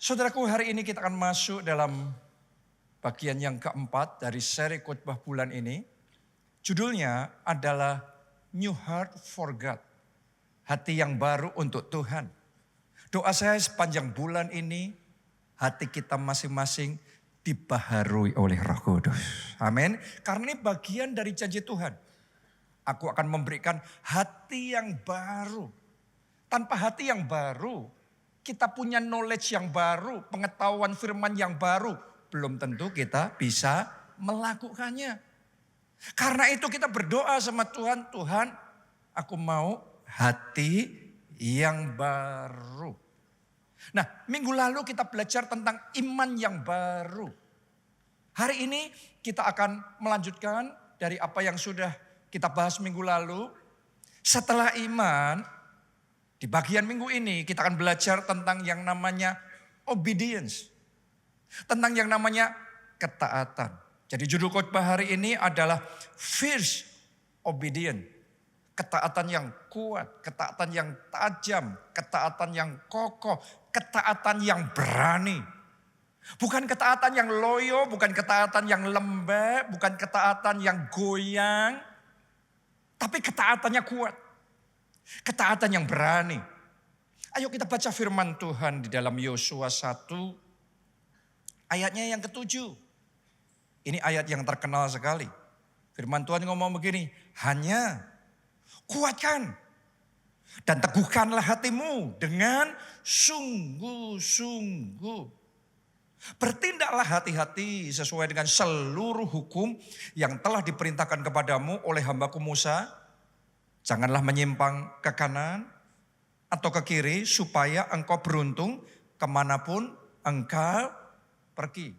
Saudaraku, hari ini kita akan masuk dalam bagian yang keempat dari seri khotbah bulan ini. Judulnya adalah New Heart for God. Hati yang baru untuk Tuhan. Doa saya sepanjang bulan ini, hati kita masing-masing dibaharui oleh Roh Kudus. Amin. Karena ini bagian dari janji Tuhan. Aku akan memberikan hati yang baru. Tanpa hati yang baru, kita punya knowledge yang baru, pengetahuan firman yang baru. Belum tentu kita bisa melakukannya. Karena itu kita berdoa sama Tuhan, Tuhan aku mau hati yang baru. Nah, minggu lalu kita belajar tentang iman yang baru. Hari ini kita akan melanjutkan dari apa yang sudah kita bahas minggu lalu. Setelah iman, di bagian minggu ini kita akan belajar tentang yang namanya obedience. Tentang yang namanya ketaatan. Jadi judul khotbah hari ini adalah fierce obedience. Ketaatan yang kuat, ketaatan yang tajam, ketaatan yang kokoh, ketaatan yang berani. Bukan ketaatan yang loyo, bukan ketaatan yang lembek, bukan ketaatan yang goyang. Tapi ketaatannya kuat. Ketaatan yang berani. Ayo kita baca firman Tuhan di dalam Yosua 1 ayatnya yang ke-7. Ini ayat yang terkenal sekali. Firman Tuhan ngomong begini, hanya kuatkan dan teguhkanlah hatimu dengan sungguh-sungguh. Bertindaklah hati-hati sesuai dengan seluruh hukum yang telah diperintahkan kepadamu oleh hambaku Musa. Janganlah menyimpang ke kanan atau ke kiri supaya engkau beruntung kemanapun engkau pergi.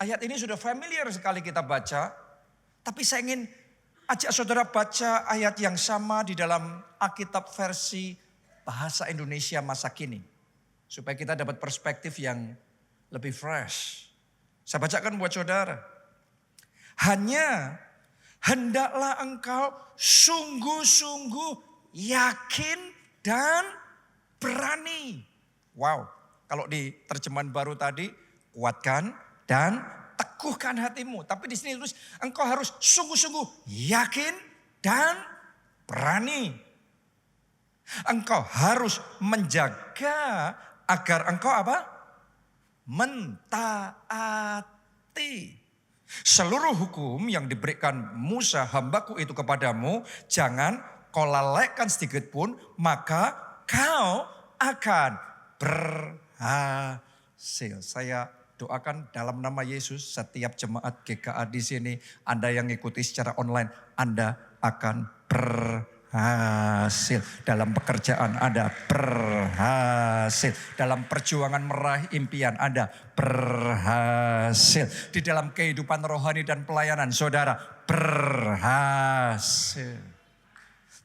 Ayat ini sudah familiar sekali kita baca. Tapi saya ingin ajak saudara baca ayat yang sama di dalam Alkitab versi bahasa Indonesia masa kini. Supaya kita dapat perspektif yang lebih fresh. Saya bacakan buat saudara. Hanya hendaklah engkau sungguh-sungguh yakin dan berani. Wow, kalau di terjemahan baru tadi, kuatkan dan teguhkan hatimu. Tapi di sini tulis engkau harus sungguh-sungguh yakin dan berani. Engkau harus menjaga agar engkau apa? Mentaati seluruh hukum yang diberikan Musa hambaku itu kepadamu. Jangan kau lalaikan sedikit pun, maka kau akan berhasil. Saya doakan dalam nama Yesus setiap jemaat GKA di sini, Anda yang ikuti secara online, Anda akan berhasil. Dalam pekerjaan Anda berhasil. Dalam perjuangan meraih impian Anda berhasil. Di dalam kehidupan rohani dan pelayanan saudara berhasil.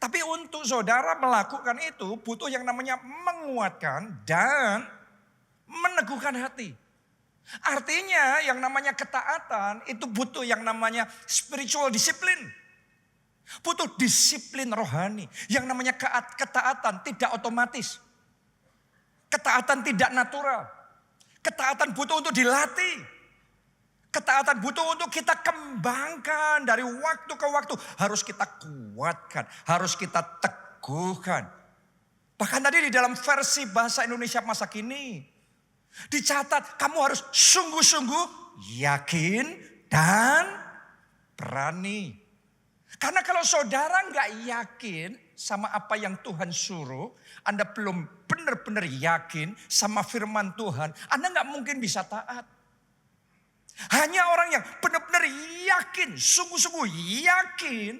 Tapi untuk saudara melakukan itu butuh yang namanya menguatkan dan meneguhkan hati. Artinya yang namanya ketaatan itu butuh yang namanya spiritual discipline. Butuh disiplin rohani. Yang namanya ketaatan tidak otomatis. Ketaatan tidak natural. Ketaatan butuh untuk dilatih. Ketaatan butuh untuk kita kembangkan dari waktu ke waktu. Harus kita kuatkan. Harus kita teguhkan. Bahkan tadi di dalam versi bahasa Indonesia masa kini. Dicatat kamu harus sungguh-sungguh yakin dan berani. Karena kalau saudara nggak yakin sama apa yang Tuhan suruh, Anda belum benar-benar yakin sama firman Tuhan, Anda nggak mungkin bisa taat. Hanya orang yang benar-benar yakin, sungguh-sungguh yakin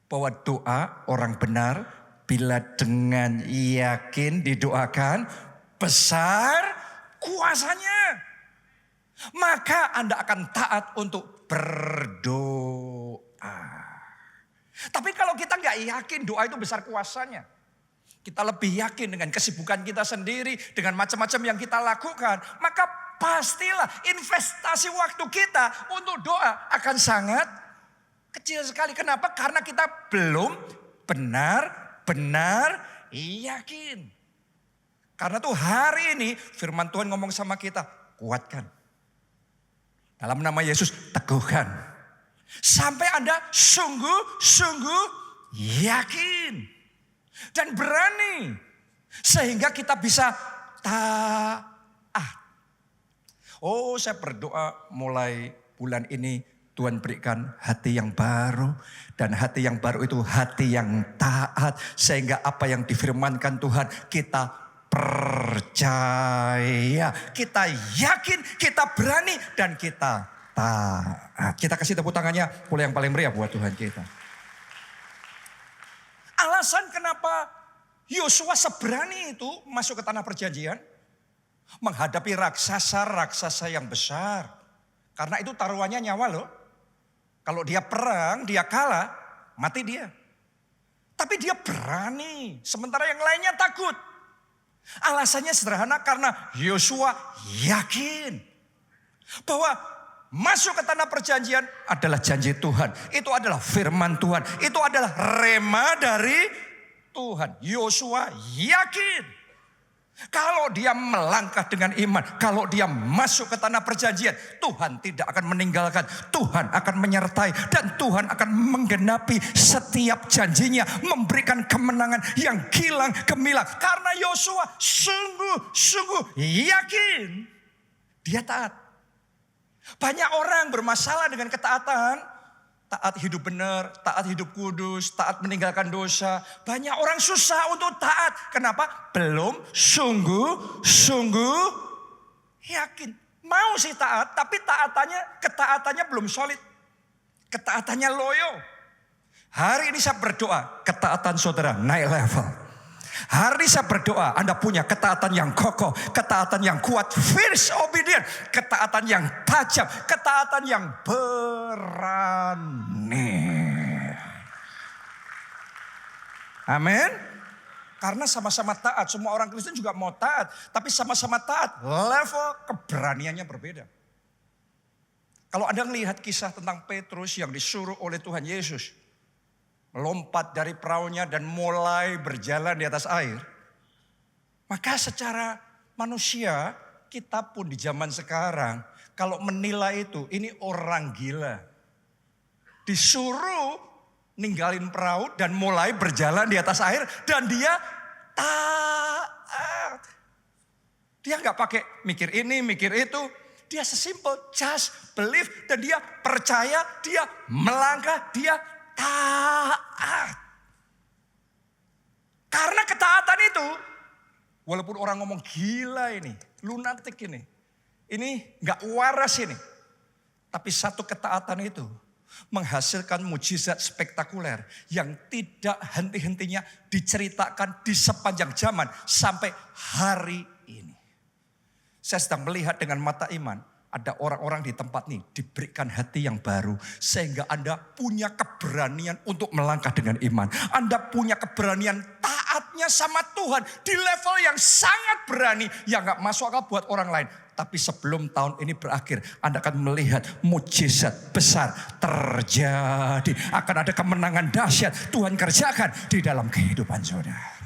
bahwa doa orang benar bila dengan yakin didoakan besar kuasanya. Maka Anda akan taat untuk berdoa. Tapi kalau kita nggak yakin doa itu besar kuasanya. Kita lebih yakin dengan kesibukan kita sendiri. Dengan macam-macam yang kita lakukan. Maka pastilah investasi waktu kita untuk doa akan sangat kecil sekali. Kenapa? Karena kita belum benar-benar yakin. Karena tuh hari ini firman Tuhan ngomong sama kita, kuatkan. Dalam nama Yesus, teguhkan. Sampai Anda sungguh-sungguh yakin dan berani. Sehingga kita bisa taat. Oh, saya berdoa mulai bulan ini Tuhan berikan hati yang baru. Dan hati yang baru itu hati yang taat. Sehingga apa yang difirmankan Tuhan kita percaya. Kita yakin, kita berani, dan kita taat. Kita kasih tepuk tangannya boleh yang paling meriah buat Tuhan kita. Alasan kenapa Yosua seberani itu masuk ke tanah perjanjian. Menghadapi raksasa-raksasa yang besar. Karena itu taruhannya nyawa loh. Kalau dia perang, dia kalah, mati dia. Tapi dia berani, sementara yang lainnya takut. Alasannya sederhana karena Yosua yakin bahwa masuk ke tanah perjanjian adalah janji Tuhan. Itu adalah firman Tuhan. Itu adalah rema dari Tuhan. Yosua yakin. Kalau dia melangkah dengan iman, kalau dia masuk ke tanah perjanjian, Tuhan tidak akan meninggalkan, Tuhan akan menyertai, dan Tuhan akan menggenapi setiap janjinya, memberikan kemenangan yang gilang gemilang. Karena Yosua sungguh-sungguh yakin, dia taat. Banyak orang bermasalah dengan ketaatan. Taat hidup benar, taat hidup kudus, taat meninggalkan dosa. Banyak orang susah untuk taat. Kenapa? Belum sungguh-sungguh yakin. Mau sih taat, tapi ketaatannya belum solid. Ketaatannya loyo. Hari ini saya berdoa, ketaatan saudara naik level. Hari ini saya berdoa, Anda punya ketaatan yang kokoh, ketaatan yang kuat, fierce obedient, ketaatan yang tajam, ketaatan yang berani. Amin. Karena sama-sama taat, semua orang Kristen juga mau taat, tapi sama-sama taat, level keberaniannya berbeda. Kalau Anda melihat kisah tentang Petrus yang disuruh oleh Tuhan Yesus melompat dari perahunya dan mulai berjalan di atas air. Maka secara manusia, kita pun di zaman sekarang, kalau menilai itu, ini orang gila. Disuruh ninggalin perahu dan mulai berjalan di atas air. Dan dia taat. Dia gak pakai mikir ini, mikir itu. Dia sesimpel, just believe. Dan dia percaya, dia melangkah, dia taat. Karena ketaatan itu, walaupun orang ngomong gila ini, lunatik ini gak waras ini. Tapi satu ketaatan itu menghasilkan mujizat spektakuler yang tidak henti-hentinya diceritakan di sepanjang zaman sampai hari ini. Saya sedang melihat dengan mata iman. Ada orang-orang di tempat ini diberikan hati yang baru. Sehingga Anda punya keberanian untuk melangkah dengan iman. Anda punya keberanian taatnya sama Tuhan. Di level yang sangat berani. Yang gak masuk akal buat orang lain. Tapi sebelum tahun ini berakhir, Anda akan melihat mujizat besar terjadi. Akan ada kemenangan dahsyat Tuhan kerjakan di dalam kehidupan saudara.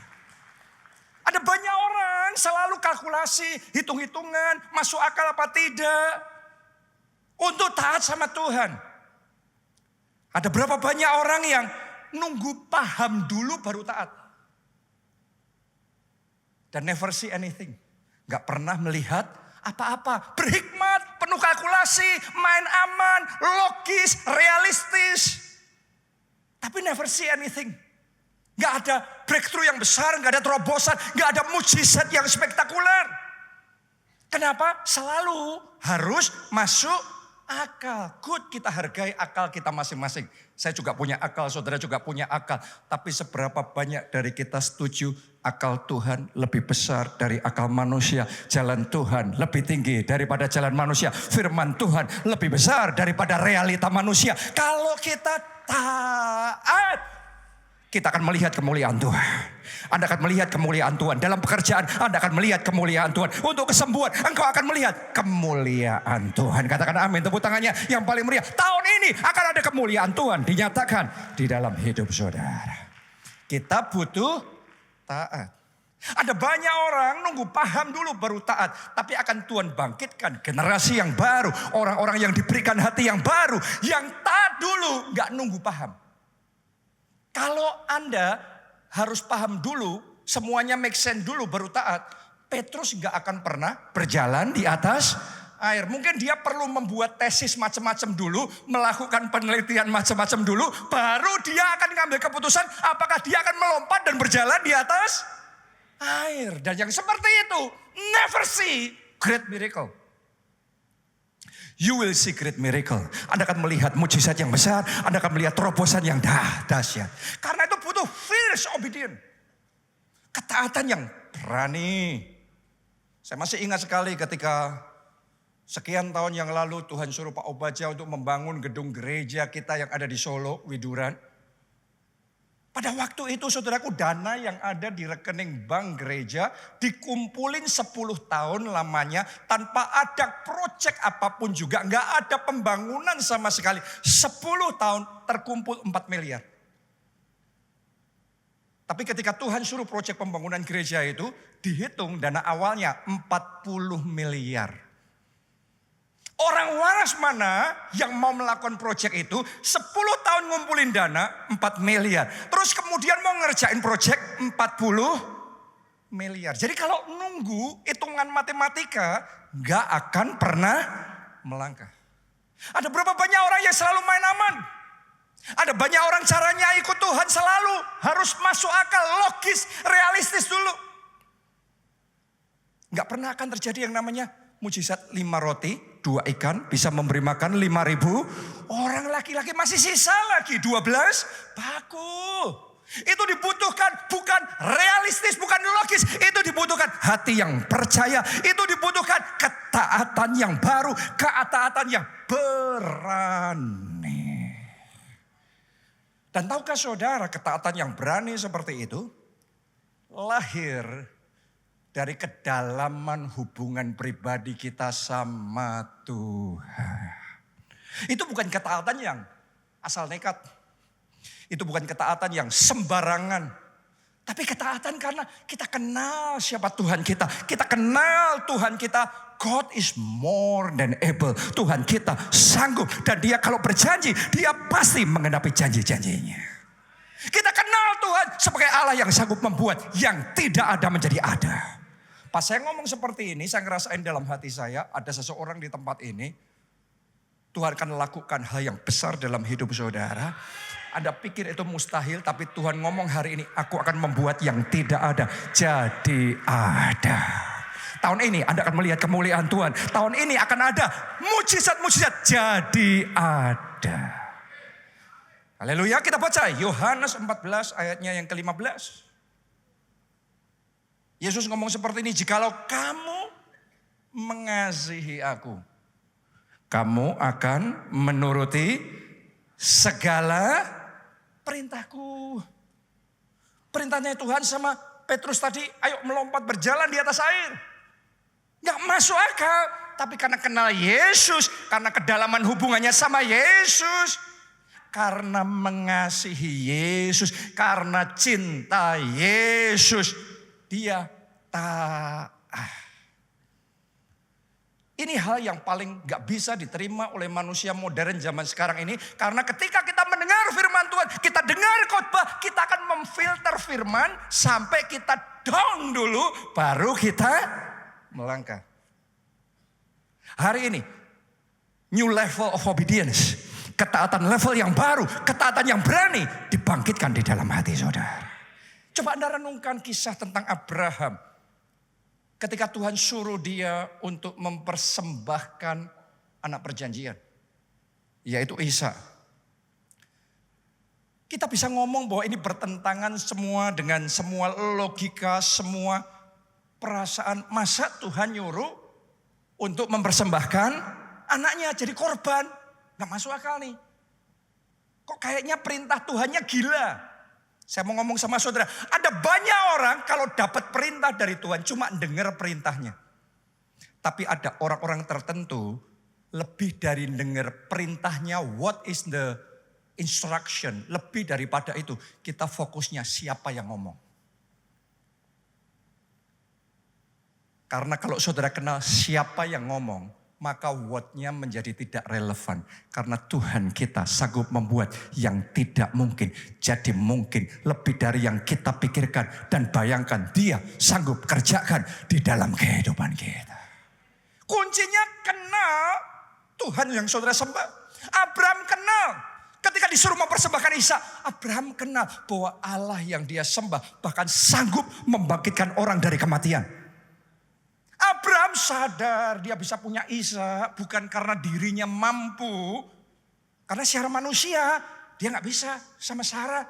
Ada banyak orang selalu kalkulasi, hitung-hitungan, masuk akal apa tidak. Untuk taat sama Tuhan. Ada berapa banyak orang yang nunggu paham dulu baru taat. Dan never see anything. Gak pernah melihat apa-apa. Berhikmat, penuh kalkulasi, main aman, logis, realistis. Tapi never see anything. Gak ada breakthrough yang besar, gak ada terobosan, gak ada mujizat yang spektakuler. Kenapa? Selalu harus masuk akal. Good, kita hargai akal kita masing-masing. Saya juga punya akal, saudara juga punya akal. Tapi seberapa banyak dari kita setuju akal Tuhan lebih besar dari akal manusia. Jalan Tuhan lebih tinggi daripada jalan manusia. Firman Tuhan lebih besar daripada realita manusia. Kalau kita taat, kita akan melihat kemuliaan Tuhan. Anda akan melihat kemuliaan Tuhan. Dalam pekerjaan Anda akan melihat kemuliaan Tuhan. Untuk kesembuhan engkau akan melihat kemuliaan Tuhan. Katakan amin. Tepuk tangannya yang paling meriah. Tahun ini akan ada kemuliaan Tuhan dinyatakan di dalam hidup saudara. Kita butuh taat. Ada banyak orang nunggu paham dulu baru taat. Tapi akan Tuhan bangkitkan generasi yang baru. Orang-orang yang diberikan hati yang baru. Yang taat dulu, gak nunggu paham. Kalau Anda harus paham dulu, semuanya make sense dulu baru taat. Petrus gak akan pernah berjalan di atas air. Mungkin dia perlu membuat tesis macam-macam dulu. Melakukan penelitian macam-macam dulu. Baru dia akan ngambil keputusan apakah dia akan melompat dan berjalan di atas air. Dan yang seperti itu never see great miracle. You will see great miracle. Anda akan melihat mujizat yang besar. Anda akan melihat terobosan yang dahsyat. Karena itu butuh fierce obedience. Ketaatan yang berani. Saya masih ingat sekali ketika sekian tahun yang lalu Tuhan suruh Pak Obaja untuk membangun gedung gereja kita yang ada di Solo, Widuran. Pada waktu itu saudaraku, dana yang ada di rekening bank gereja dikumpulin 10 tahun lamanya tanpa ada proyek apapun juga. Nggak ada pembangunan sama sekali. 10 tahun terkumpul 4 miliar. Tapi ketika Tuhan suruh proyek pembangunan gereja itu, dihitung dana awalnya 40 miliar. Orang waras mana yang mau melakukan proyek itu 10 tahun ngumpulin dana 4 miliar. Terus kemudian mau ngerjain proyek 40 miliar. Jadi kalau nunggu hitungan matematika gak akan pernah melangkah. Ada berapa banyak orang yang selalu main aman. Ada banyak orang caranya ikut Tuhan selalu harus masuk akal, logis, realistis dulu. Gak pernah akan terjadi yang namanya mujizat 5 roti, 2 ikan bisa memberi makan 5.000 orang laki-laki, masih sisa lagi 12 paku. Itu dibutuhkan bukan realistis, bukan logis. Itu dibutuhkan hati yang percaya. Itu dibutuhkan ketaatan yang baru, ketaatan yang berani. Dan tahukah saudara, ketaatan yang berani seperti itu lahir dari kedalaman hubungan pribadi kita sama Tuhan. Itu bukan ketaatan yang asal nekat. Itu bukan ketaatan yang sembarangan. Tapi ketaatan karena kita kenal siapa Tuhan kita. Kita kenal Tuhan kita. God is more than able. Tuhan kita sanggup. Dan dia kalau berjanji, dia pasti mengenapi janji-janjinya. Kita kenal Tuhan sebagai Allah yang sanggup membuat yang tidak ada menjadi ada. Pas saya ngomong seperti ini, saya ngerasain dalam hati saya, ada seseorang di tempat ini, Tuhan akan lakukan hal yang besar dalam hidup saudara. Anda pikir itu mustahil, tapi Tuhan ngomong hari ini, aku akan membuat yang tidak ada jadi ada. Tahun ini Anda akan melihat kemuliaan Tuhan. Tahun ini akan ada mujizat-mujizat jadi ada. Haleluya, kita baca Yohanes 14 ayatnya yang ke-15. Yesus ngomong seperti ini, jikalau kamu mengasihi aku, kamu akan menuruti segala perintahku. Perintahnya Tuhan sama Petrus tadi, ayo melompat berjalan di atas air. Gak masuk akal, tapi karena kenal Yesus, karena kedalaman hubungannya sama Yesus, karena mengasihi Yesus, karena cinta Yesus, dia taat. Ini hal yang paling gak bisa diterima oleh manusia modern zaman sekarang ini. Karena ketika kita mendengar firman Tuhan, kita dengar khotbah, kita akan memfilter firman sampai kita down dulu, baru kita melangkah. Hari ini, new level of obedience. Ketaatan level yang baru, ketaatan yang berani dibangkitkan di dalam hati saudara. Coba Anda renungkan kisah tentang Abraham. Ketika Tuhan suruh dia untuk mempersembahkan anak perjanjian. Yaitu Ishak. Kita bisa ngomong bahwa ini bertentangan semua dengan semua logika, semua perasaan. Masa Tuhan nyuruh untuk mempersembahkan anaknya jadi korban? Gak masuk akal nih. Kok kayaknya perintah Tuhannya gila. Saya mau ngomong sama saudara, ada banyak orang kalau dapat perintah dari Tuhan cuma dengar perintahnya. Tapi ada orang-orang tertentu lebih dari dengar perintahnya, what is the instruction. Lebih daripada itu, kita fokusnya siapa yang ngomong. Karena kalau saudara kenal siapa yang ngomong, maka word-nya menjadi tidak relevan. Karena Tuhan kita sanggup membuat yang tidak mungkin jadi mungkin. Lebih dari yang kita pikirkan dan bayangkan. Dia sanggup kerjakan di dalam kehidupan kita. Kuncinya kenal Tuhan yang saudara sembah. Abraham kenal. Ketika disuruh mempersembahkan Ishak, Abraham kenal bahwa Allah yang dia sembah bahkan sanggup membangkitkan orang dari kematian. Abraham sadar dia bisa punya Ishak bukan karena dirinya mampu. Karena secara manusia dia gak bisa sama Sarah.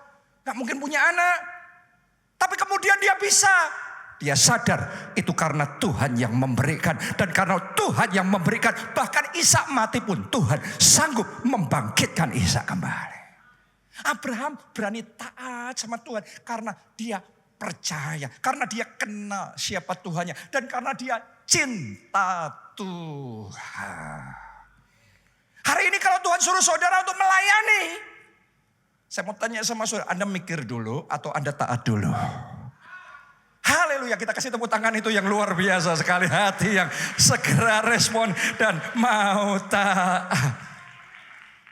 Gak mungkin punya anak. Tapi kemudian dia bisa. Dia sadar itu karena Tuhan yang memberikan. Dan karena Tuhan yang memberikan bahkan Ishak mati pun Tuhan sanggup membangkitkan Ishak kembali. Abraham berani taat sama Tuhan karena dia percaya, karena dia kenal siapa Tuhannya, dan karena dia cinta Tuhan. Hari ini kalau Tuhan suruh saudara untuk melayani, saya mau tanya sama saudara, Anda mikir dulu atau Anda taat dulu? Haleluya, kita kasih tepuk tangan itu yang luar biasa sekali. Hati yang segera respon dan mau taat.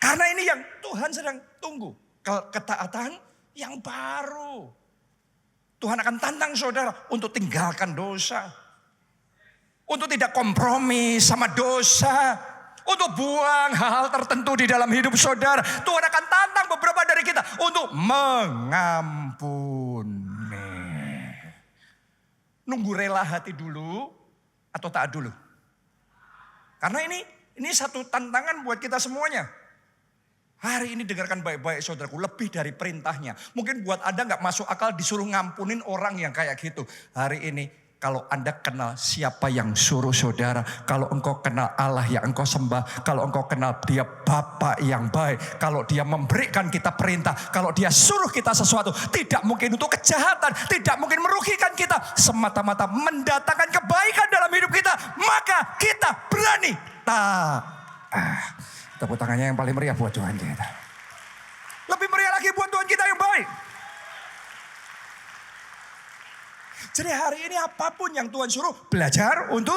Karena ini yang Tuhan sedang tunggu, ketaatan yang baru. Tuhan akan tantang saudara untuk tinggalkan dosa. Untuk tidak kompromi sama dosa. Untuk buang hal-hal tertentu di dalam hidup saudara. Tuhan akan tantang beberapa dari kita untuk mengampuni. Nunggu rela hati dulu atau taat dulu? Karena ini satu tantangan buat kita semuanya. Hari ini dengarkan baik-baik saudaraku, lebih dari perintahnya. Mungkin buat Anda gak masuk akal disuruh ngampunin orang yang kayak gitu. Hari ini kalau Anda kenal siapa yang suruh saudara. Kalau engkau kenal Allah yang engkau sembah. Kalau engkau kenal dia Bapa yang baik. Kalau dia memberikan kita perintah. Kalau dia suruh kita sesuatu. Tidak mungkin untuk kejahatan. Tidak mungkin merugikan kita. Semata-mata mendatangkan kebaikan dalam hidup kita. Maka kita berani taat. Tepuk tangannya yang paling meriah buat Tuhan kita. Lebih meriah lagi buat Tuhan kita yang baik. Jadi hari ini apapun yang Tuhan suruh, belajar untuk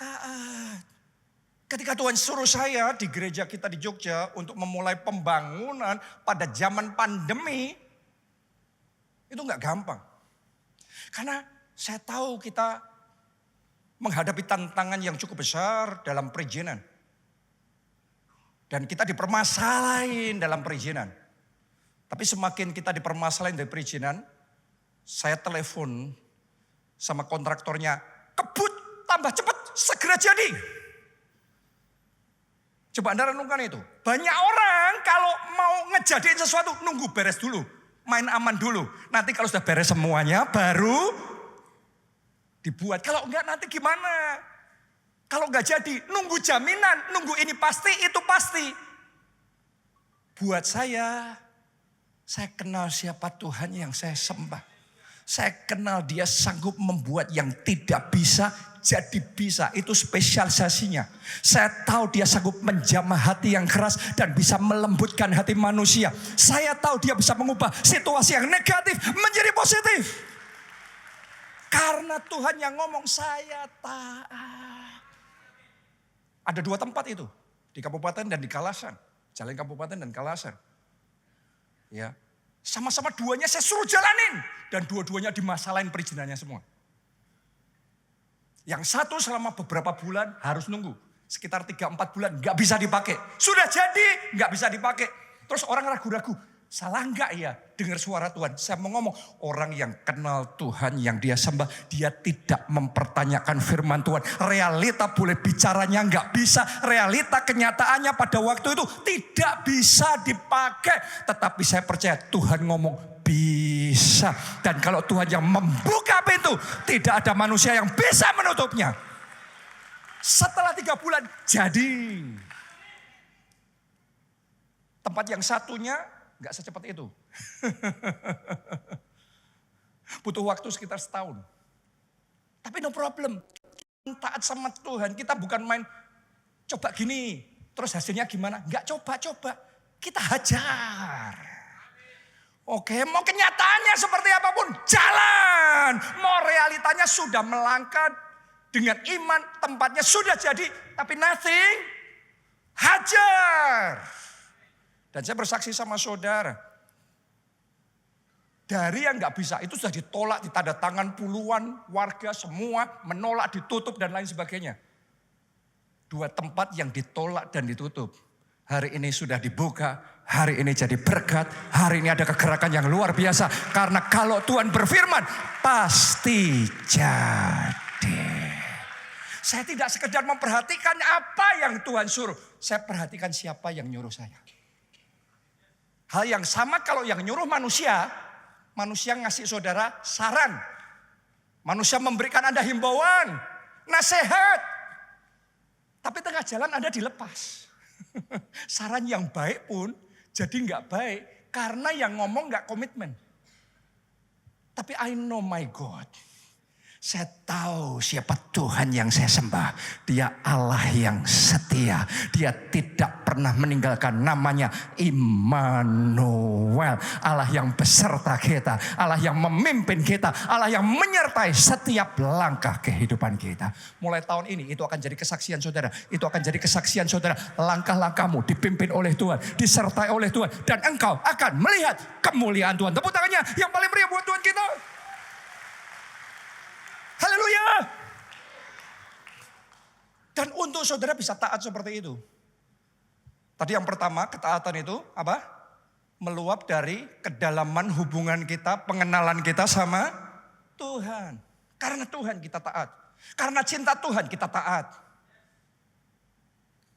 taat. Ketika Tuhan suruh saya di gereja kita di Jogja untuk memulai pembangunan pada zaman pandemi, itu gak gampang. Karena saya tahu kita menghadapi tantangan yang cukup besar dalam perizinan. Dan kita dipermasalahin dalam perizinan. Tapi semakin kita dipermasalahin dari perizinan, saya telepon sama kontraktornya, kebut tambah cepat, segera jadi. Coba Anda renungkan itu. Banyak orang kalau mau ngejadiin sesuatu nunggu beres dulu. Main aman dulu. Nanti kalau sudah beres semuanya baru dibuat. Kalau enggak nanti gimana? Kalau enggak jadi, nunggu jaminan, nunggu ini pasti, itu pasti. Buat saya kenal siapa Tuhan yang saya sembah. Saya kenal dia sanggup membuat yang tidak bisa jadi bisa. Itu spesialisasinya. Saya tahu dia sanggup menjamah hati yang keras dan bisa melembutkan hati manusia. Saya tahu dia bisa mengubah situasi yang negatif menjadi positif. Karena Tuhan yang ngomong saya taat. Ada 2 tempat itu, di Kabupaten dan di Kalasan. Jalan Kabupaten dan Kalasan. Ya, sama-sama duanya saya suruh jalanin. Dan dua-duanya dimasalahin perizinannya semua. Yang satu selama beberapa bulan harus nunggu. Sekitar 3-4 bulan gak bisa dipakai. Sudah jadi gak bisa dipakai. Terus orang ragu-ragu. Salah enggak ya dengar suara Tuhan? Saya mau ngomong, orang yang kenal Tuhan yang dia sembah, dia tidak mempertanyakan firman Tuhan. Realita boleh bicaranya enggak bisa, realita kenyataannya pada waktu itu tidak bisa dipakai. Tetapi saya percaya Tuhan ngomong bisa. Dan kalau Tuhan yang membuka pintu, tidak ada manusia yang bisa menutupnya. Setelah 3 bulan jadi. Tempat yang satunya gak secepat itu. Butuh waktu sekitar setahun. Tapi no problem. Taat sama Tuhan. Kita bukan main coba gini. Terus hasilnya gimana? Gak coba-coba. Kita hajar. Oke, mau kenyataannya seperti apapun. Jalan. Mau realitanya sudah melangkah dengan iman tempatnya sudah jadi, tapi nothing, hajar. Dan saya bersaksi sama saudara, dari yang nggak bisa itu sudah ditolak, ditanda tangan puluhan warga semua menolak, ditutup dan lain sebagainya. 2 tempat yang ditolak dan ditutup. Hari ini sudah dibuka, hari ini jadi berkat, hari ini ada kegerakan yang luar biasa. Karena kalau Tuhan berfirman, pasti jadi. Saya tidak sekedar memperhatikan apa yang Tuhan suruh, saya perhatikan siapa yang nyuruh saya. Hal yang sama kalau yang nyuruh manusia, manusia ngasih saudara saran. Manusia memberikan Anda himbauan, nasihat. Tapi tengah jalan Anda dilepas. Saran yang baik pun jadi nggak baik karena yang ngomong nggak komitmen. Tapi I know my God. Saya tahu siapa Tuhan yang saya sembah. Dia Allah yang setia. Dia tidak pernah meninggalkan, namanya Immanuel. Allah yang beserta kita. Allah yang memimpin kita. Allah yang menyertai setiap langkah kehidupan kita. Mulai tahun ini itu akan jadi kesaksian saudara. Itu akan jadi kesaksian saudara. Langkah-langkahmu dipimpin oleh Tuhan. Disertai oleh Tuhan. Dan engkau akan melihat kemuliaan Tuhan. Tepuk tangannya yang paling meriah buat Tuhan kita. Haleluya. Dan untuk saudara bisa taat seperti itu. Tadi yang pertama, ketaatan itu apa? Meluap dari kedalaman hubungan kita, pengenalan kita sama Tuhan. Karena Tuhan kita taat. Karena cinta Tuhan kita taat.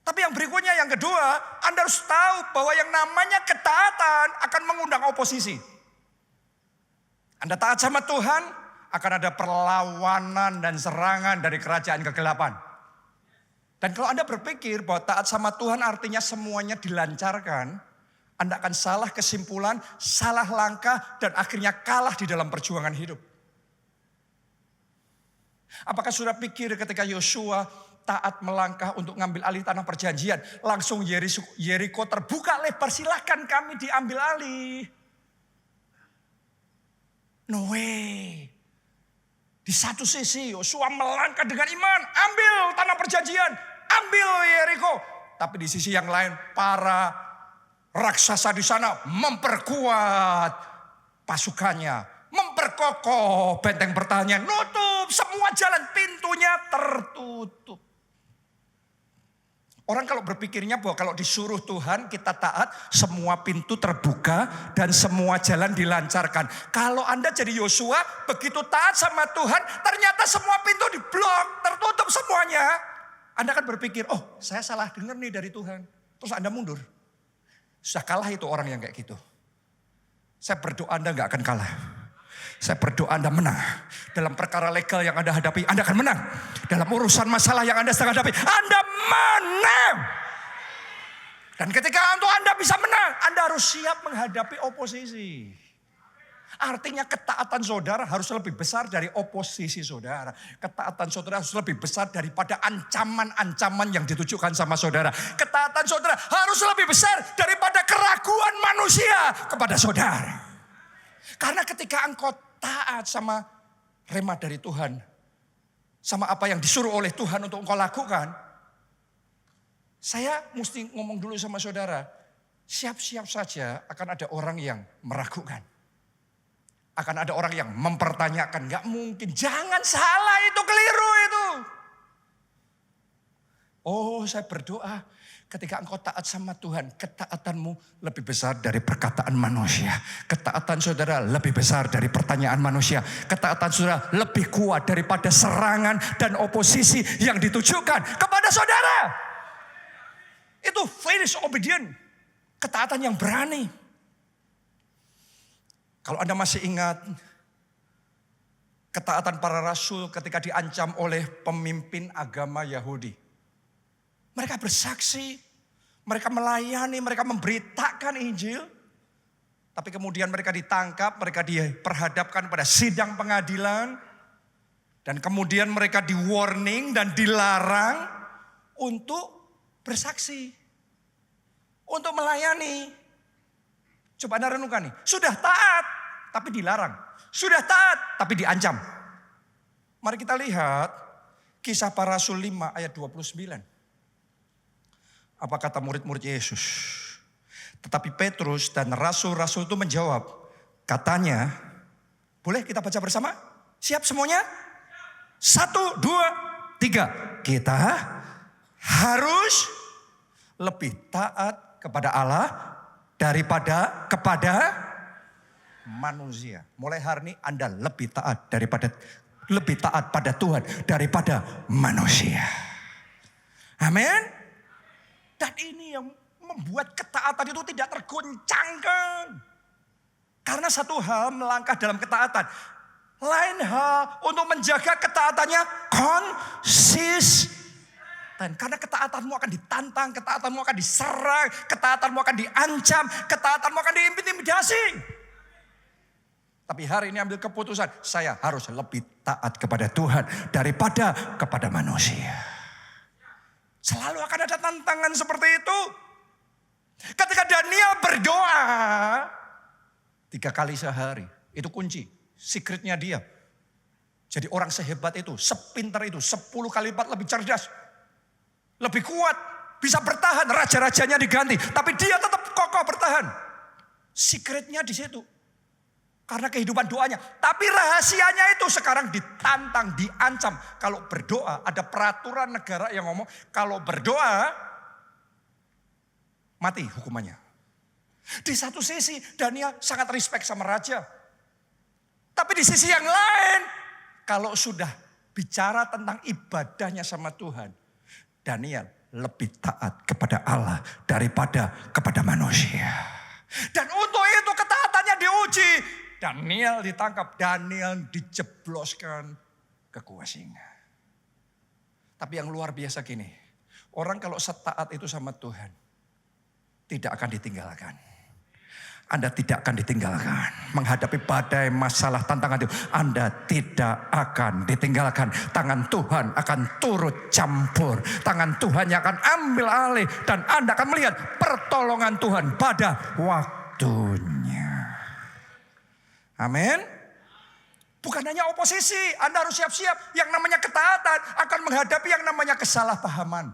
Tapi yang berikutnya, yang kedua, Anda harus tahu bahwa yang namanya ketaatan akan mengundang oposisi. Anda taat sama Tuhan, akan ada perlawanan dan serangan dari kerajaan kegelapan. Dan kalau Anda berpikir bahwa taat sama Tuhan artinya semuanya dilancarkan, Anda akan salah kesimpulan, salah langkah, dan akhirnya kalah di dalam perjuangan hidup. Apakah sudah pikir ketika Yosua taat melangkah untuk ngambil alih tanah perjanjian, langsung Yeriko terbuka lebar, silakan kami diambil alih. No way. Di satu sisi Yosua melangkah dengan iman, ambil tanah perjanjian, ambil Yeriko. Tapi di sisi yang lain para raksasa di sana memperkuat pasukannya, memperkokoh benteng pertahanan, nutup semua jalan, pintunya tertutup. Orang kalau berpikirnya bahwa kalau disuruh Tuhan kita taat, semua pintu terbuka dan semua jalan dilancarkan. Kalau Anda jadi Yosua, begitu taat sama Tuhan, ternyata semua pintu diblok, tertutup semuanya. Anda kan berpikir, oh saya salah dengar nih dari Tuhan. Terus Anda mundur. Sudah kalah itu orang yang kayak gitu. Saya berdoa Anda gak akan kalah. Saya berdoa Anda menang. Dalam perkara legal yang Anda hadapi, Anda akan menang. Dalam urusan masalah yang Anda sedang hadapi, Anda menang. Dan ketika untuk Anda bisa menang, Anda harus siap menghadapi oposisi. Artinya ketaatan saudara harus lebih besar dari oposisi saudara. Ketaatan saudara harus lebih besar daripada ancaman-ancaman yang ditujukan sama saudara. Ketaatan saudara harus lebih besar daripada keraguan manusia kepada saudara. Karena ketika engkau taat sama rema dari Tuhan, sama apa yang disuruh oleh Tuhan untuk engkau lakukan, saya mesti ngomong dulu sama saudara, siap-siap saja akan ada orang yang meragukan. Akan ada orang yang mempertanyakan, gak mungkin, jangan salah, itu keliru itu. Oh, saya berdoa ketika engkau taat sama Tuhan, ketaatanmu lebih besar dari perkataan manusia. Ketaatan saudara lebih besar dari pertanyaan manusia. Ketaatan saudara lebih kuat daripada serangan dan oposisi yang ditujukan kepada saudara. Itu fierce obedient, ketaatan yang berani. Kalau Anda masih ingat ketaatan para rasul ketika diancam oleh pemimpin agama Yahudi. Mereka bersaksi, mereka melayani, mereka memberitakan Injil. Tapi kemudian mereka ditangkap, mereka diperhadapkan pada sidang pengadilan. Dan kemudian mereka di warning dan dilarang untuk bersaksi. Untuk melayani. Coba Anda renungkan nih, sudah taat tapi dilarang. Sudah taat tapi diancam. Mari kita lihat Kisah Para Rasul 5 ayat 29. Apa kata murid-murid Yesus? Tetapi Petrus dan rasul-rasul itu menjawab. Katanya, boleh kita baca bersama? Siap semuanya? 1, 2, 3. Kita harus lebih taat kepada Allah daripada kepada manusia. Mulai hari ini Anda lebih taat pada Tuhan daripada manusia. Amin. Dan ini yang membuat ketaatan itu tidak tergoncangkan. Karena satu hal melangkah dalam ketaatan. Lain hal untuk menjaga ketaatannya konsisten. Karena ketaatanmu akan ditantang, ketaatanmu akan diserang, ketaatanmu akan diancam, ketaatanmu akan diintimidasi. Tapi hari ini ambil keputusan, saya harus lebih taat kepada Tuhan daripada kepada manusia. Selalu akan ada tantangan seperti itu. Ketika Daniel berdoa 3 kali sehari, itu kunci, secretnya dia. Jadi orang sehebat itu, sepintar itu, 10 kali lipat lebih cerdas, lebih kuat, bisa bertahan. Raja-rajanya diganti, tapi dia tetap kokoh bertahan. Secretnya di situ. Karena kehidupan doanya. Tapi rahasianya itu sekarang ditantang, diancam. Kalau berdoa, ada peraturan negara yang ngomong, kalau berdoa, mati hukumannya. Di satu sisi Daniel sangat respect sama raja. Tapi di sisi yang lain, kalau sudah bicara tentang ibadahnya sama Tuhan, Daniel lebih taat kepada Allah daripada kepada manusia. Dan untuk itu ketaatannya diuji. Daniel ditangkap, Daniel dijebloskan ke gua singa. Tapi yang luar biasa gini, orang kalau setaat itu sama Tuhan, tidak akan ditinggalkan. Anda tidak akan ditinggalkan. Menghadapi badai, masalah, tantangan itu, Anda tidak akan ditinggalkan. Tangan Tuhan akan turut campur. Tangan Tuhan yang akan ambil alih. Dan Anda akan melihat pertolongan Tuhan pada waktunya. Amin. Bukan hanya oposisi, Anda harus siap-siap. Yang namanya ketaatan akan menghadapi yang namanya kesalahpahaman.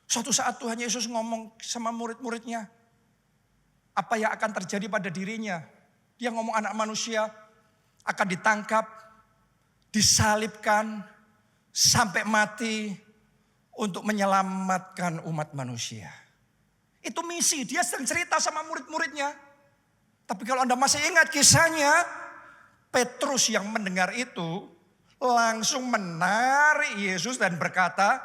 Suatu saat Tuhan Yesus ngomong sama murid-muridnya, apa yang akan terjadi pada dirinya. Dia ngomong anak manusia akan ditangkap, disalibkan, sampai mati untuk menyelamatkan umat manusia. Itu misi, dia sering cerita sama murid-muridnya. Tapi kalau Anda masih ingat kisahnya, Petrus yang mendengar itu langsung menarik Yesus dan berkata,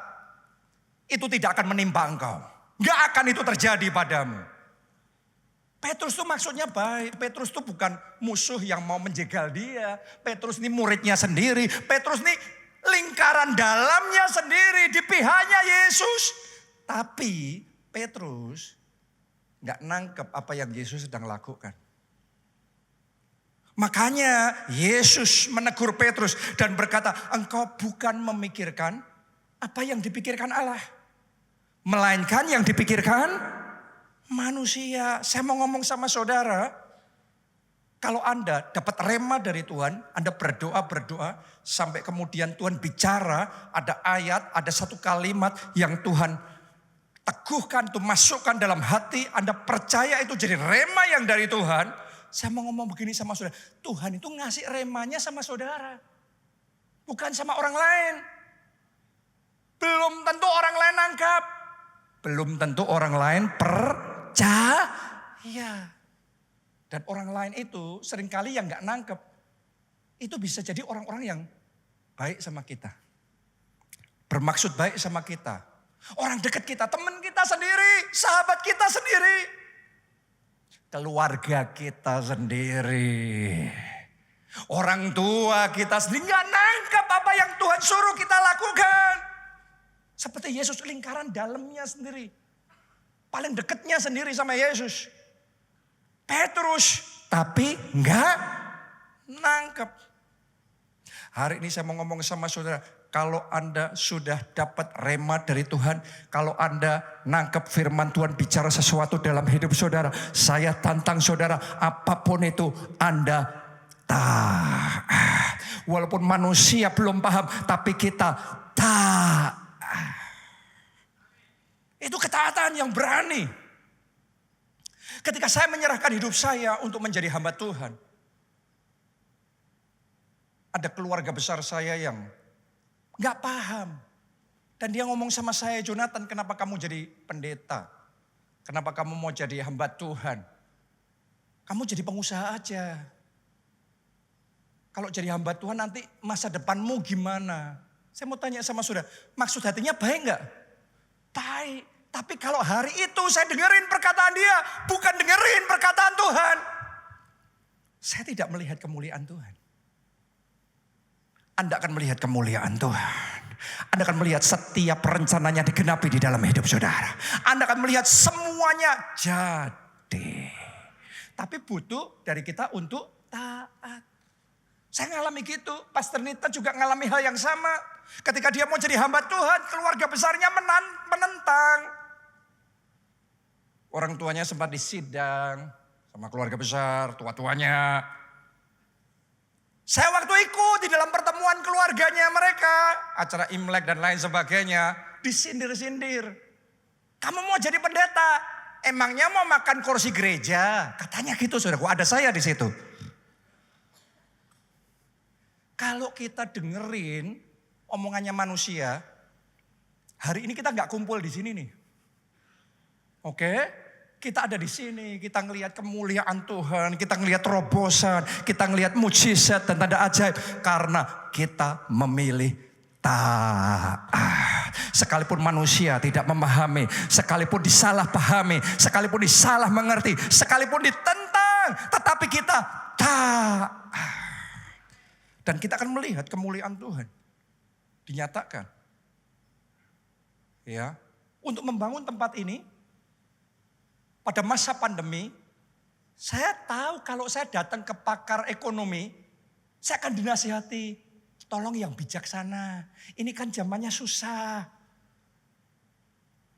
itu tidak akan menimpa engkau. Gak akan itu terjadi padamu. Petrus itu maksudnya baik. Petrus itu bukan musuh yang mau menjegal dia. Petrus ini muridnya sendiri. Petrus ini lingkaran dalamnya sendiri. Di pihaknya Yesus. Tapi Petrus gak nangkep apa yang Yesus sedang lakukan. Makanya Yesus menegur Petrus dan berkata, engkau bukan memikirkan apa yang dipikirkan Allah. Melainkan yang dipikirkan manusia. Saya mau ngomong sama saudara, kalau Anda dapat rema dari Tuhan, Anda berdoa sampai kemudian Tuhan bicara, ada ayat, ada satu kalimat yang Tuhan teguhkan, itu masukkan dalam hati, Anda percaya itu jadi rema yang dari Tuhan. Saya mau ngomong begini sama saudara, Tuhan itu ngasih remanya sama saudara, bukan sama orang lain. Belum tentu orang lain nangkap, belum tentu orang lain percaya. Dan orang lain itu seringkali yang gak nangkep, itu bisa jadi orang-orang yang baik sama kita, bermaksud baik sama kita, orang dekat kita, teman kita sendiri, sahabat kita sendiri, keluarga kita sendiri, orang tua kita sendiri gak nangkep apa yang Tuhan suruh kita lakukan. Seperti Yesus, lingkaran dalamnya sendiri, paling dekatnya sendiri sama Yesus. Petrus, tapi gak nangkep. Hari ini saya mau ngomong sama saudara, kalau Anda sudah dapat rema dari Tuhan, kalau Anda nangkep firman Tuhan bicara sesuatu dalam hidup saudara, saya tantang saudara, apapun itu Anda taat. Walaupun manusia belum paham, tapi kita taat. Itu ketaatan yang berani. Ketika saya menyerahkan hidup saya untuk menjadi hamba Tuhan, ada keluarga besar saya yang gak paham. Dan dia ngomong sama saya, Jonathan, kenapa kamu jadi pendeta? Kenapa kamu mau jadi hamba Tuhan? Kamu jadi pengusaha aja. Kalau jadi hamba Tuhan nanti masa depanmu gimana? Saya mau tanya sama saudara, maksud hatinya baik gak? Baik. Tapi kalau hari itu saya dengerin perkataan dia, bukan dengerin perkataan Tuhan, saya tidak melihat kemuliaan Tuhan. Anda akan melihat kemuliaan Tuhan. Anda akan melihat setiap rencananya digenapi di dalam hidup saudara. Anda akan melihat semuanya jadi. Tapi butuh dari kita untuk taat. Saya ngalami gitu. Pastor Nita juga ngalami hal yang sama. Ketika dia mau jadi hamba Tuhan, keluarga besarnya menentang. Orang tuanya sempat disidang sama keluarga besar, tua-tuanya. Saya waktu ikut di dalam pertemuan keluarganya mereka, acara Imlek dan lain sebagainya, disindir-sindir. Kamu mau jadi pendeta, emangnya mau makan kursi gereja? Katanya gitu saudaraku, ada saya di situ. Kalau kita dengerin omongannya manusia, hari ini kita nggak kumpul di sini nih. Oke? Kita ada di sini, kita ngelihat kemuliaan Tuhan, kita ngelihat terobosan, kita ngelihat mujizat dan tanda ajaib. Karena kita memilih taat. Sekalipun manusia tidak memahami, sekalipun disalahpahami, sekalipun disalah mengerti, sekalipun ditentang, tetapi kita taat. Dan kita akan melihat kemuliaan Tuhan dinyatakan. Ya, untuk membangun tempat ini, pada masa pandemi, saya tahu kalau saya datang ke pakar ekonomi, saya akan dinasihati, tolong yang bijaksana. Ini kan zamannya susah.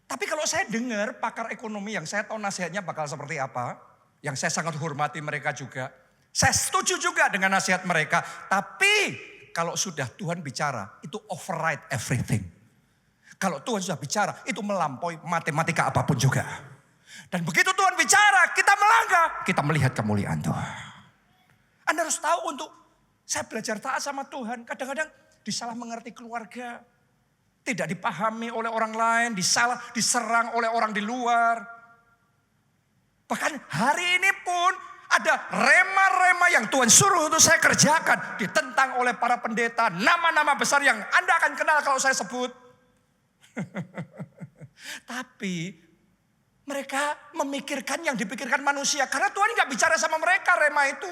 Tapi kalau saya dengar pakar ekonomi yang saya tahu nasihatnya bakal seperti apa, yang saya sangat hormati mereka juga, saya setuju juga dengan nasihat mereka. Tapi kalau sudah Tuhan bicara, itu override everything. Kalau Tuhan sudah bicara, itu melampaui matematika apapun juga. Dan begitu Tuhan bicara, kita melangkah, kita melihat kemuliaan Tuhan. Anda harus tahu untuk saya belajar taat sama Tuhan. Kadang-kadang disalah mengerti keluarga. Tidak dipahami oleh orang lain, diserang oleh orang di luar. Bahkan hari ini pun ada rema-rema yang Tuhan suruh untuk saya kerjakan. Ditentang oleh para pendeta, nama-nama besar yang Anda akan kenal kalau saya sebut. Tapi mereka memikirkan yang dipikirkan manusia. Karena Tuhan gak bicara sama mereka rema itu.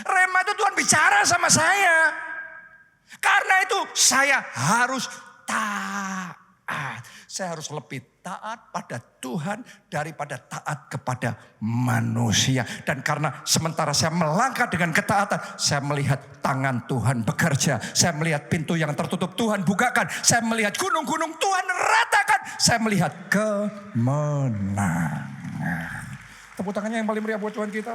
Rema itu Tuhan bicara sama saya. Karena itu saya harus taat. Saya harus lebih taat pada Tuhan daripada taat kepada manusia. Dan karena sementara saya melangkah dengan ketaatan, saya melihat tangan Tuhan bekerja. Saya melihat pintu yang tertutup Tuhan bukakan. Saya melihat gunung-gunung Tuhan ratakan. Saya melihat kemenangan. Tepuk tangannya yang paling meriah buat Tuhan kita.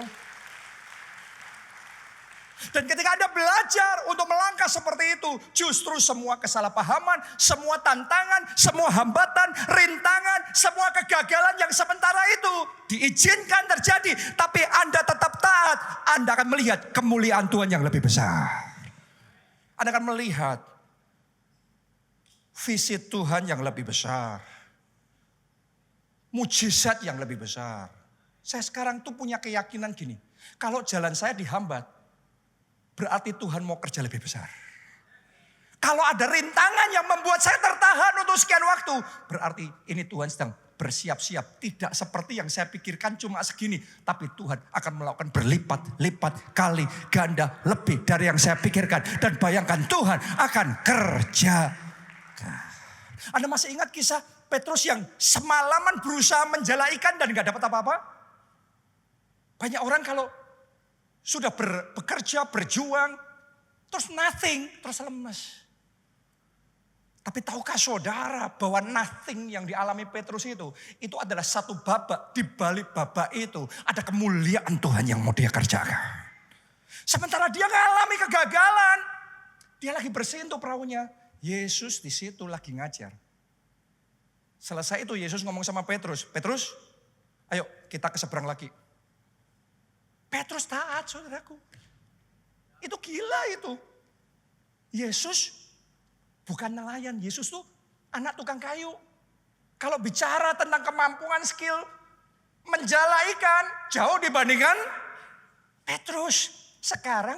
Dan ketika Anda belajar untuk melangkah seperti itu, justru semua kesalahpahaman, semua tantangan, semua hambatan, rintangan, semua kegagalan yang sementara itu diizinkan terjadi. Tapi Anda tetap taat, Anda akan melihat kemuliaan Tuhan yang lebih besar. Anda akan melihat visi Tuhan yang lebih besar. Mujizat yang lebih besar. Saya sekarang tuh punya keyakinan gini, kalau jalan saya dihambat, berarti Tuhan mau kerja lebih besar. Kalau ada rintangan yang membuat saya tertahan untuk sekian waktu, berarti ini Tuhan sedang bersiap-siap. Tidak seperti yang saya pikirkan cuma segini, tapi Tuhan akan melakukan berlipat-lipat kali ganda lebih dari yang saya pikirkan. Dan bayangkan Tuhan akan kerja. Anda masih ingat kisah Petrus yang semalaman berusaha menjala ikan dan gak dapat apa-apa? Banyak orang kalau sudah bekerja, berjuang, terus nothing, terus lemes. Tapi tahukah saudara bahwa nothing yang dialami Petrus itu adalah satu babak. Di balik babak itu ada kemuliaan Tuhan yang mau dia kerjakan. Sementara dia mengalami kegagalan, Dia lagi bersihin tuh perahunya. Yesus di situ lagi ngajar. Selesai itu Yesus ngomong sama Petrus. Petrus, ayo kita ke seberang lagi. Petrus taat, saudaraku. Itu gila itu. Yesus bukan nelayan. Yesus tuh anak tukang kayu. Kalau bicara tentang kemampuan skill menjala ikan jauh dibandingkan Petrus. Sekarang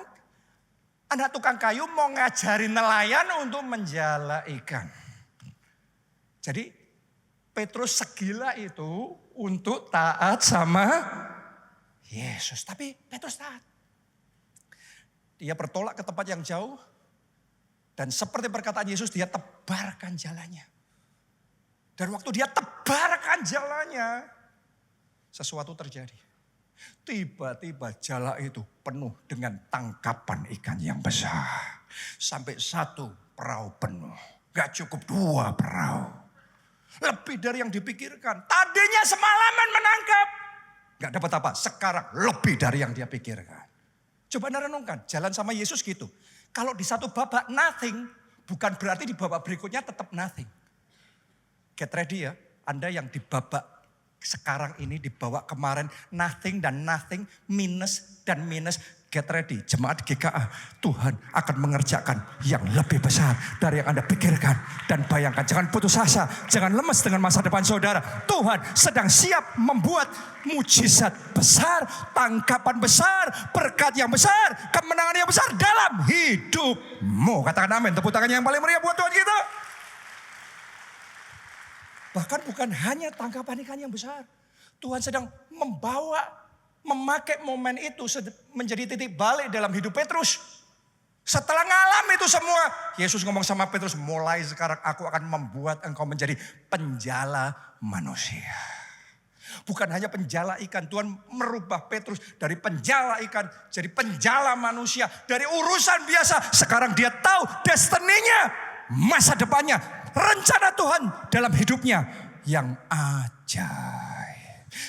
anak tukang kayu mau ngajarin nelayan untuk menjala ikan. Jadi Petrus segila itu untuk taat sama Yesus. Tapi Petrus taat. Dia bertolak ke tempat yang jauh. Dan seperti perkataan Yesus, dia tebarkan jalannya. Dan waktu dia tebarkan jalannya, sesuatu terjadi. Tiba-tiba jala itu penuh dengan tangkapan ikan yang besar. Sampai 1 perahu penuh. Gak cukup 2 perahu. Lebih dari yang dipikirkan. Tadinya semalaman menangkap. Gak dapat apa, sekarang lebih dari yang dia pikirkan. Coba Anda renungkan, jalan sama Yesus gitu. Kalau di satu babak nothing, bukan berarti di babak berikutnya tetap nothing. Get ready ya, Anda yang di babak sekarang ini, di babak kemarin nothing dan nothing, minus dan minus. Get ready, jemaat GKA, Tuhan akan mengerjakan yang lebih besar dari yang Anda pikirkan dan bayangkan. Jangan putus asa, jangan lemes dengan masa depan saudara. Tuhan sedang siap membuat mujizat besar, tangkapan besar, berkat yang besar, kemenangan yang besar dalam hidupmu. Katakan amin, tepuk tangannya yang paling meriah buat Tuhan kita. Bahkan bukan hanya tangkapan ikan yang besar. Tuhan sedang memakai momen itu menjadi titik balik dalam hidup Petrus. Setelah ngalami itu semua, Yesus ngomong sama Petrus, mulai sekarang aku akan membuat engkau menjadi penjala manusia. Bukan hanya penjala ikan, Tuhan merubah Petrus dari penjala ikan jadi penjala manusia. Dari urusan biasa, sekarang dia tahu destininya, masa depannya, rencana Tuhan dalam hidupnya yang ajaib.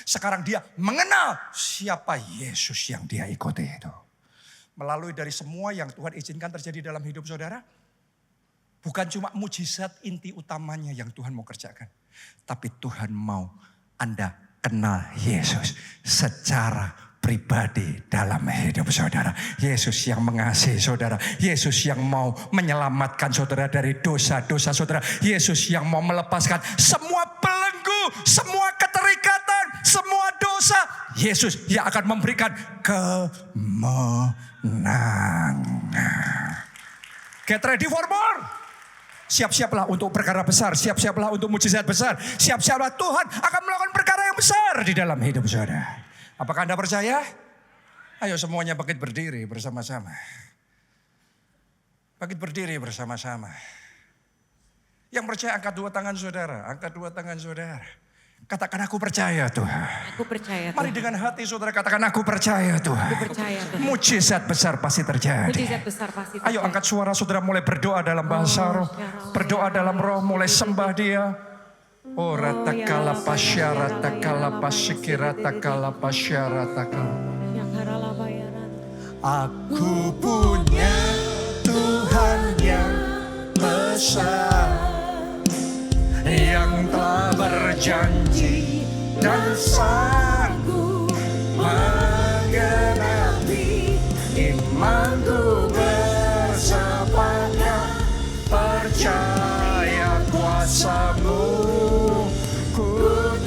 Sekarang dia mengenal siapa Yesus yang dia ikuti itu. Melalui dari semua yang Tuhan izinkan terjadi dalam hidup saudara. Bukan cuma mujizat inti utamanya yang Tuhan mau kerjakan. Tapi Tuhan mau Anda kenal Yesus secara pribadi dalam hidup saudara. Yesus yang mengasihi saudara. Yesus yang mau menyelamatkan saudara dari dosa-dosa saudara. Yesus yang mau melepaskan semua belenggu, semua keterikatan, semua dosa. Yesus yang akan memberikan kemenangan. Get ready for more. Siap-siaplah untuk perkara besar. Siap-siaplah untuk mujizat besar. Siap-siaplah Tuhan akan melakukan perkara yang besar di dalam hidup saudara. Apakah Anda percaya? Ayo semuanya bangkit berdiri bersama-sama. Bangkit berdiri bersama-sama. Yang percaya angkat 2 tangan saudara. Angkat 2 tangan saudara. Katakan aku percaya Tuhan. Aku percaya Tuhan. Mari dengan hati saudara katakan aku percaya Tuhan. Aku percaya Tuhan. Mujizat besar pasti terjadi. Mujizat besar pasti terjadi. Ayo angkat suara saudara, mulai berdoa dalam bahasa roh. Berdoa dalam roh, mulai sembah dia. Oh ratakala pasyara takala pasikira takala pasyara takala. Aku punya Tuhan yang besar, yang telah berjanji dan sanggup menggenapi imanku bersepakat percaya kuasa-Mu.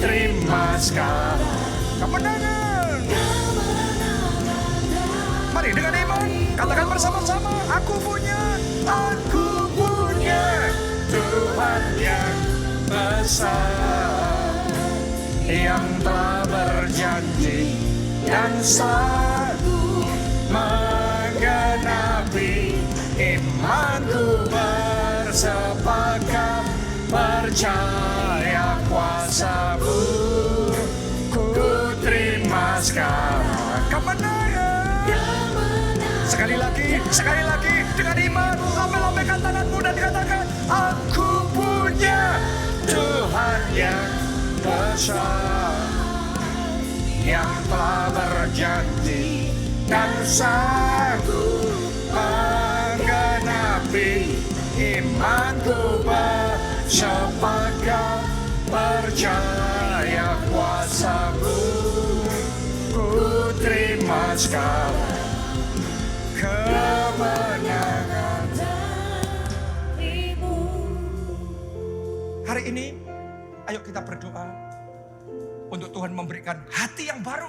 Terima sekarang kemenangan. Mari dengan iman katakan bersama-sama, aku punya Tuhan yang besar, yang telah berjanji dan sanggup menggenapi imanku bersepakat percaya kuasa-Mu. Ku terima sekarang kemenangan. Sekali lagi dengan iman, lambaikan tanganmu dan katakan, aku punya Tuhan yang besar, yang telah berjanji dan sanggup menggenapi imanku bersepakat percaya kuasa-Mu. Ku terima segala kemenangan dari-Mu. Hari ini ayo kita berdoa untuk Tuhan memberikan hati yang baru,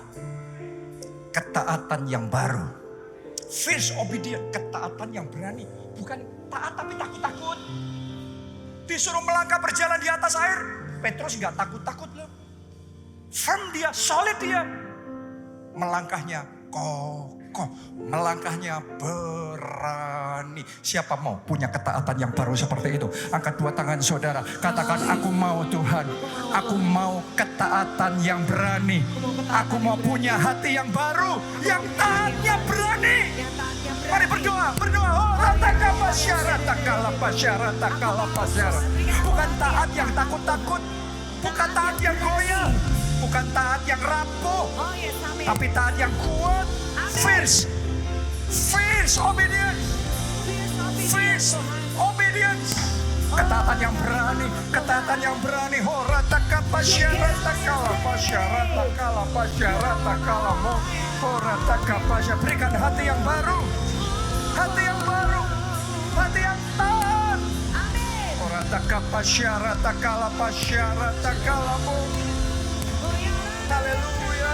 ketaatan yang baru, fierce obedient, ketaatan yang berani. Bukan taat tapi takut-takut. Disuruh melangkah berjalan di atas air, Petrus gak takut-takut loh. Firm dia, solid dia. Melangkahnya kokoh, melangkahnya berani. Siapa mau punya ketaatan yang baru seperti itu? Angkat dua tangan saudara, katakan, aku mau Tuhan. Aku mau ketaatan yang berani. Aku mau punya hati yang baru, yang taatnya berani. Mari berdoa, berdoa. Oh, ratakapa syarat, takalapa syarat, takalapa syarat. Bukan taat yang takut-takut, bukan taat yang goyah, bukan taat yang rapuh, tapi taat yang kuat. Fierce, fierce obedience, fierce obedience. Ketaatan yang berani, ketaatan yang berani. Oh, ratakapa syarat, takalapa syarat, takalapa syarat, takalamo. Oh, ratakapa syarat. Berikan hati yang baru. Hati yang baru, hati yang taat. Amin. Ora takapa syarat takalapa syarat takalamu. Haleluya.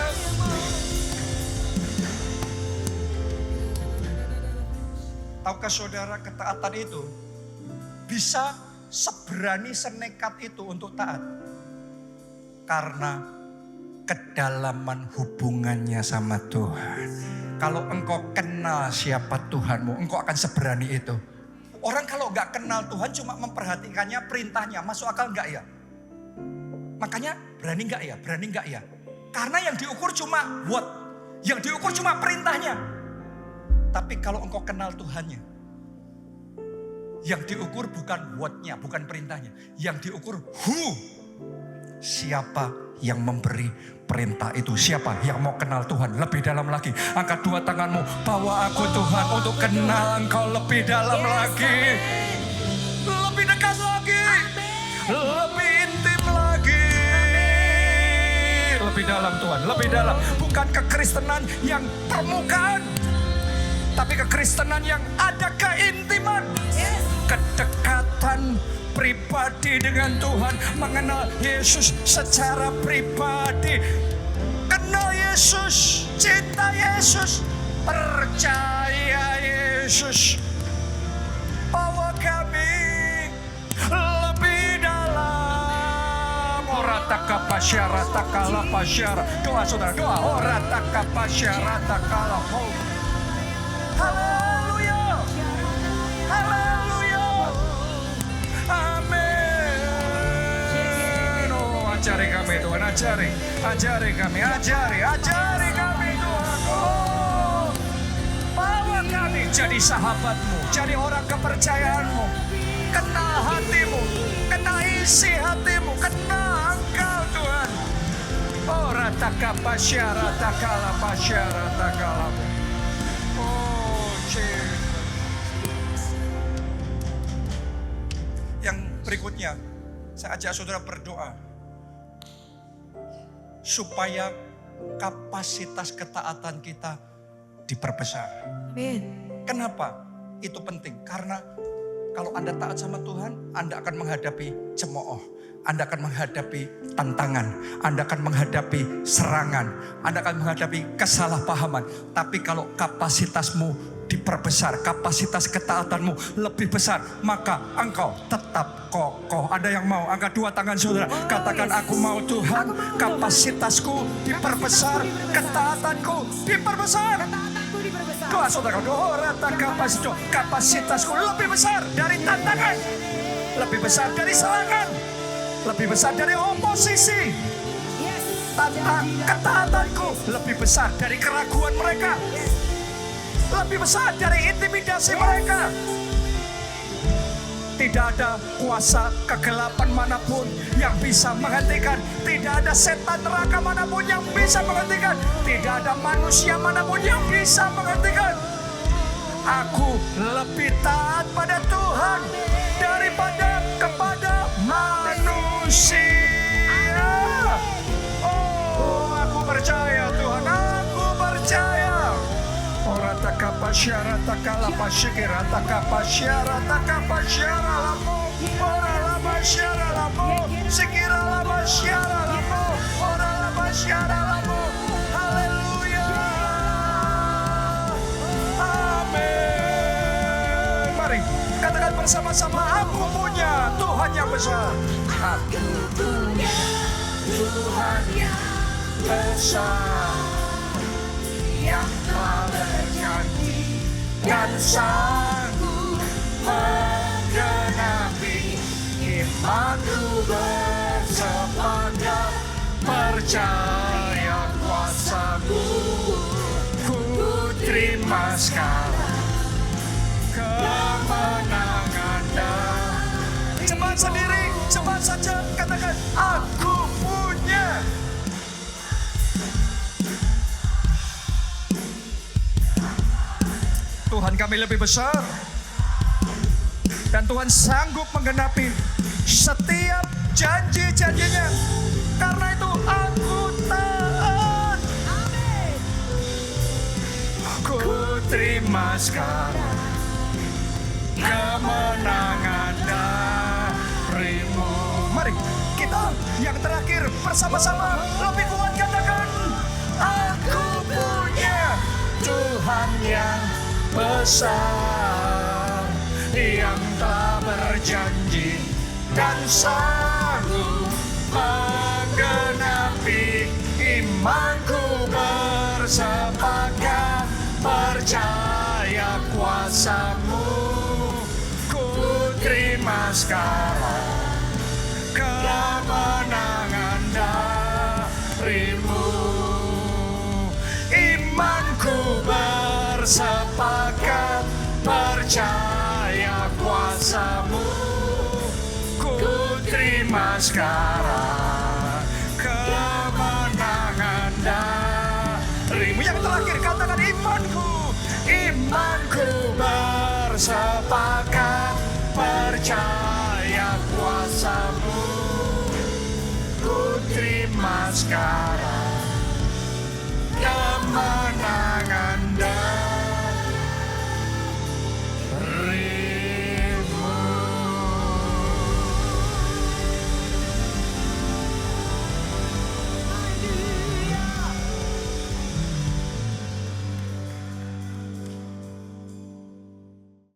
Tahukah saudara, ketaatan itu bisa seberani senekat itu untuk taat? Karena kedalaman hubungannya sama Tuhan. Kalau engkau kenal siapa Tuhanmu, engkau akan seberani itu. Orang kalau gak kenal Tuhan cuma memperhatikannya, perintahnya, masuk akal gak ya? Makanya berani gak ya, berani gak ya? Karena yang diukur cuma what, yang diukur cuma perintahnya. Tapi kalau engkau kenal Tuhannya, yang diukur bukan what-nya, bukan perintahnya. Yang diukur who, siapa yang memberi perintah itu, siapa yang mau kenal Tuhan lebih dalam lagi. Angkat dua tanganmu, bawa aku Tuhan untuk kenal Engkau lebih dalam lagi, lebih dekat lagi, lebih intim lagi, lebih dalam Tuhan, lebih dalam. Bukan kekristenan yang permukaan, tapi kekristenan yang ada keintiman, kedekatan pribadi dengan Tuhan, mengenal Yesus secara pribadi, kenal Yesus, cinta Yesus, percaya Yesus. Bawa kami lebih dalam. Orataka pasyara takala pasyara. Doa saudara, doa. Orataka pasyara takala. Haleluya. Haleluya. Amin. Oh, ajari kami Tuhan, ajari kami, ajari kami Tuhan. Oh, bawa kami jadi sahabatmu, jadi orang kepercayaanmu. Kenal hatimu, kenal isi hatimu, kenal Engkau Tuhan. Oh, rataka pasyara takala pasyara takala. Oh, yang berikutnya, saya ajak saudara berdoa supaya kapasitas ketaatan kita diperbesar. Amin. Kenapa? Itu penting. Karena kalau Anda taat sama Tuhan, Anda akan menghadapi cemooh. Anda akan menghadapi tantangan. Anda akan menghadapi serangan. Anda akan menghadapi kesalahpahaman. Tapi kalau kapasitasmu diperbesar, kapasitas ketaatanmu lebih besar, maka engkau tetap kokoh. Ada yang mau? Angkat dua tangan saudara. Katakan, aku mau Tuhan, kapasitasku diperbesar, ketaatanku diperbesar. Doa saudara, doa rata kapasitasku lebih besar dari tantangan, lebih besar dari serangan, lebih besar dari oposisi. Ketaatanku lebih besar dari keraguan mereka, lebih besar dari intimidasi mereka. Tidak ada kuasa kegelapan manapun yang bisa menghentikan. Tidak ada setan neraka manapun yang bisa menghentikan. Tidak ada manusia manapun yang bisa menghentikan. Aku lebih taat pada Tuhan daripada manusia. Oh, aku percaya Tuhan, aku percaya. Ora takapa syara takala pasyikira takapa syara takapa syara lamo. Ora lama syara lamo. Sikira lama syara lamo. Ora lama syara lamo. Haleluya. Amin. Mari katakan bersama-sama, aku punya Tuhan yang besar. Aku punya Tuhan yang besar, yang telah berjanji dan sanggup menggenapi imanku bersepakat percaya kuasa-Mu. Ku terima sekarang kemenangan dan cepat sendiri, cepat saja katakan, aku punya. Tuhan kami lebih besar dan Tuhan sanggup menggenapi setiap janji-janjinya. Karena itu aku taat. Ku terima sekarang kemenangan dari-Mu. Mari kita yang terakhir bersama-sama lebih kuat katakan, aku punya Tuhan yang besar, yang telah berjanji dan sanggup menggenapi imanku bersepakat percaya kuasa-Mu. Ku terima sekarang kemenangan dari-Mu. Imanku bersepakat percaya kuasa-Mu. Ku terima sekarang kemenangan dari-Mu. Yang terakhir katakan, imanku bersepakat percaya kuasa-Mu. Ku terima sekarang kemenangan